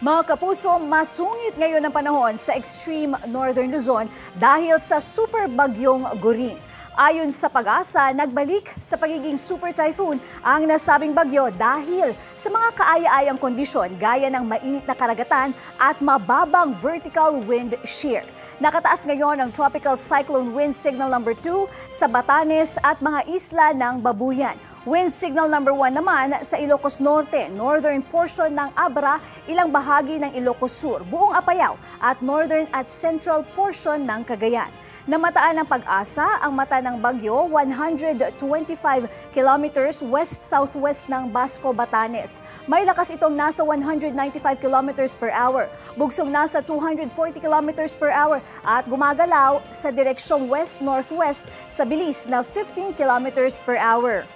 Mga kapuso, masungit ngayon ang panahon sa extreme northern Luzon dahil sa super bagyong Goring. Ayon sa Pag-asa, nagbalik sa pagiging super typhoon ang nasabing bagyo dahil sa mga kaaya-ayang kondisyon gaya ng mainit na karagatan at mababang vertical wind shear. Nakataas ngayon ang Tropical Cyclone Wind Signal number 2 sa Batanes at mga isla ng Babuyan. Wind Signal number 1 naman sa Ilocos Norte, northern portion ng Abra, ilang bahagi ng Ilocos Sur, buong Apayao at northern at central portion ng Cagayan. Namataan ng Pag-asa ang mata ng bagyo 125 kilometers west-southwest ng Basco, Batanes. May lakas itong nasa 195 kilometers per hour, bugsong nasa 240 kilometers per hour at gumagalaw sa direksyong west-northwest sa bilis na 15 kilometers per hour.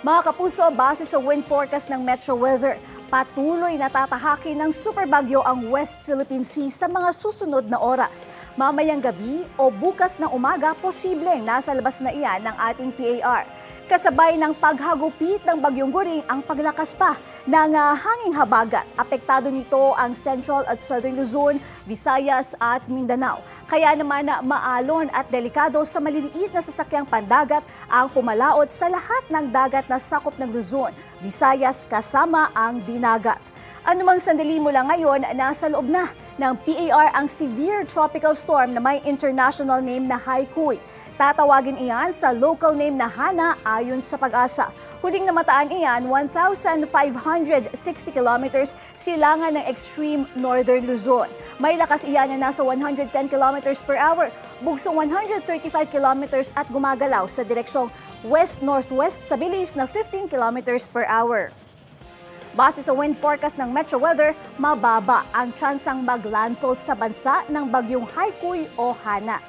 Mga kapuso, base sa wind forecast ng Metro Weather, patuloy na tatahakin ng superbagyo ang West Philippine Sea sa mga susunod na oras. Mamayang gabi o bukas ng umaga, posibleng nasa labas na iyan ng ating PAR. Kasabay ng paghagupit ng bagyong Goring ang paglakas pa ng hanging habagat. Apektado nito ang Central at Southern Luzon, Visayas at Mindanao. Kaya naman maalon at delikado sa maliliit na sasakyang pandagat ang pumalaot sa lahat ng dagat na sakop ng Luzon, Visayas kasama ang Dinagat. Anumang sandali mula ngayon, nasa loob na ng PAR ang severe tropical storm na may international name na Haikui. Tatawagin iyan sa local name na Hana ayon sa Pag-asa. Huling namataan iyan 1,560 kilometers silangan ng extreme northern Luzon. May lakas iyan na nasa 110 kilometers per hour, bugsong 135 kilometers at gumagalaw sa direksyong west-northwest sa bilis na 15 kilometers per hour. Base sa wind forecast ng Metro Weather, mababa ang tsansang maglandfall sa bansa ng bagyong Haikui o Hana.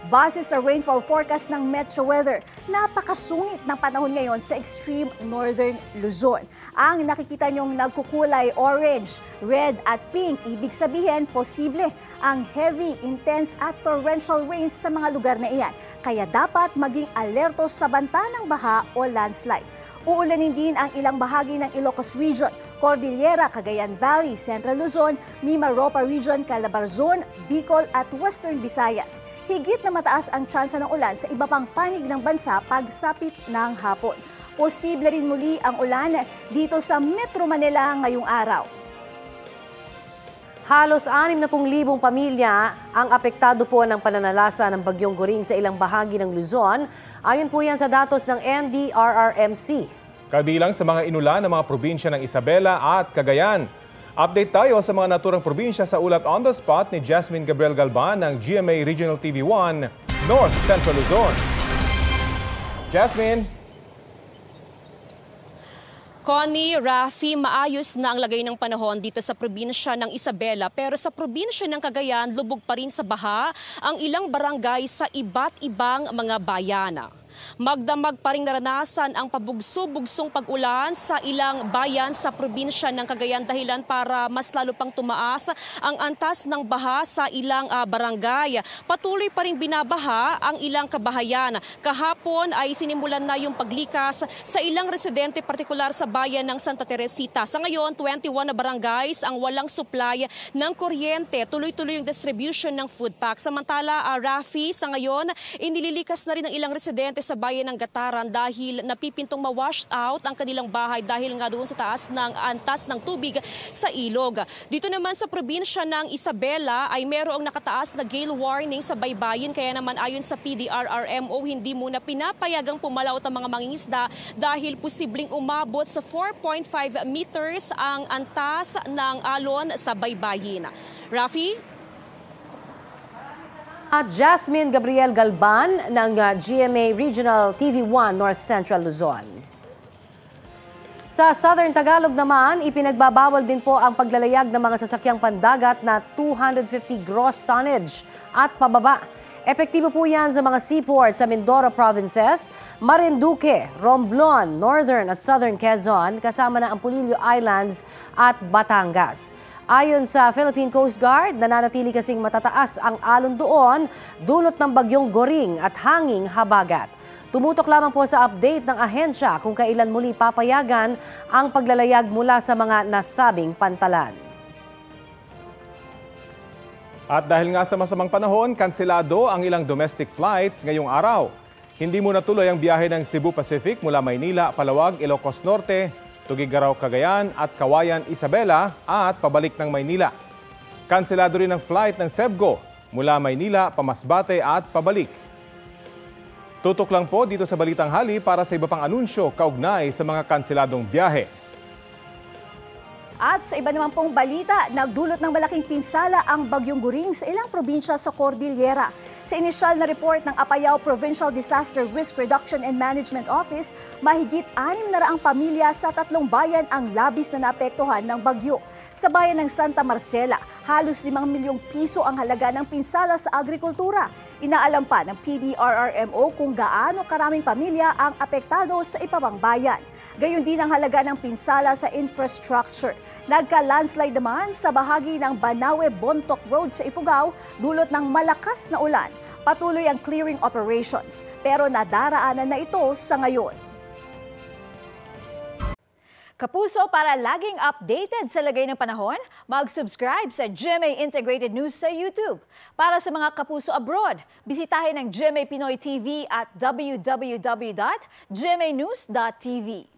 Base sa rainfall forecast ng Metro Weather, napakasungit ng panahon ngayon sa extreme northern Luzon. Ang nakikita niyong nagkukulay orange, red at pink, ibig sabihin posible ang heavy, intense at torrential rains sa mga lugar na iyan. Kaya dapat maging alerto sa banta ng baha o landslide. Uulanin din ang ilang bahagi ng Ilocos Region, Cordillera, Cagayan Valley, Central Luzon, Mimaropa Region, Calabarzon, Bicol at Western Visayas. Higit na mataas ang tsansa ng ulan sa iba pang panig ng bansa pagsapit ng hapon. Posible rin muli ang ulan dito sa Metro Manila ngayong araw. Halos 60,000 pamilya ang apektado po ng pananalasa ng bagyong Goring sa ilang bahagi ng Luzon. Ayon po yan sa datos ng NDRRMC. Kabilang sa mga inulan ng mga probinsya ng Isabela at Cagayan. Update tayo sa mga naturang probinsya sa ulat on the spot ni Jasmine Gabriel Galban ng GMA Regional TV 1, North Central Luzon. Jasmine. Connie, Rafi, maayos na ang lagay ng panahon dito sa probinsya ng Isabela pero sa probinsya ng Cagayan, lubog pa rin sa baha ang ilang barangay sa iba't ibang mga bayan. Magdamag pa rin naranasan ang pabugso-bugsong pag-ulan sa ilang bayan sa probinsya ng Cagayan dahilan para mas lalo pang tumaas ang antas ng baha sa ilang barangay. Patuloy pa rin binabaha ang ilang kabahayan. Kahapon ay sinimulan na yung paglikas sa ilang residente partikular sa bayan ng Santa Teresita. Sa ngayon, 21 na barangays ang walang supply ng kuryente. Tuloy-tuloy yung distribution ng food pack. Samantala, Rafi, sa ngayon, inililikas na rin ng ilang residente sa bayan ng Gataran dahil napipintong ma-washed out ang kanilang bahay dahil nga doon sa taas ng antas ng tubig sa ilog. Dito naman sa probinsya ng Isabela ay merong nakataas na gale warning sa baybayin kaya naman ayon sa PDRRMO hindi muna pinapayagang pumalaot ang mga mangingisda dahil posibleng umabot sa 4.5 meters ang antas ng alon sa baybayin. Rafi? At Jasmine Gabriel Galban ng GMA Regional TV 1 North Central Luzon. Sa Southern Tagalog naman, ipinagbabawal din po ang paglalayag ng mga sasakyang pandagat na 250 gross tonnage at pababa. Epektibo po yan sa mga seaports sa Mindoro Provinces, Marinduque, Romblon, Northern at Southern Quezon, kasama na ang Pulilio Islands at Batangas. Ayon sa Philippine Coast Guard, nananatili kasing matataas ang alon doon dulot ng bagyong Goring at hanging habagat. Tumutok lamang po sa update ng ahensya kung kailan muli papayagan ang paglalayag mula sa mga nasabing pantalan. At dahil nga sa masamang panahon, kanselado ang ilang domestic flights ngayong araw. Hindi muna tuloy ang biyahe ng Cebu Pacific mula Maynila, Palawag, Ilocos Norte, Tuguegarao, Cagayan at Kawayan, Isabela at pabalik ng Maynila. Kanselado rin ang flight ng Cebgo mula Maynila, Pamasbate at pabalik. Tutok lang po dito sa Balitang Hali para sa iba pang anunsyo kaugnay sa mga kanseladong biyahe. At sa iba naman pong balita, nagdulot ng malaking pinsala ang Bagyong Guring sa ilang probinsya sa Cordillera. Sa inisyal na report ng Apayao Provincial Disaster Risk Reduction and Management Office, mahigit 600 pamilya sa 3 bayan ang labis na naapektuhan ng bagyo. Sa bayan ng Santa Marcela, halos 5 milyong piso ang halaga ng pinsala sa agrikultura. Inaalam pa ng PDRRMO kung gaano karaming pamilya ang apektado sa ibang bayan. Gayon din ang halaga ng pinsala sa infrastructure. Nagka-landslide naman sa bahagi ng Banawe-Bontoc Road sa Ifugao dulot ng malakas na ulan. Patuloy ang clearing operations pero nadaraanan na ito sa ngayon. Kapuso, para laging updated sa lagay ng panahon, mag-subscribe sa GMA Integrated News sa YouTube. Para sa mga kapuso abroad, bisitahin ang GMA Pinoy TV at www.gmanews.tv.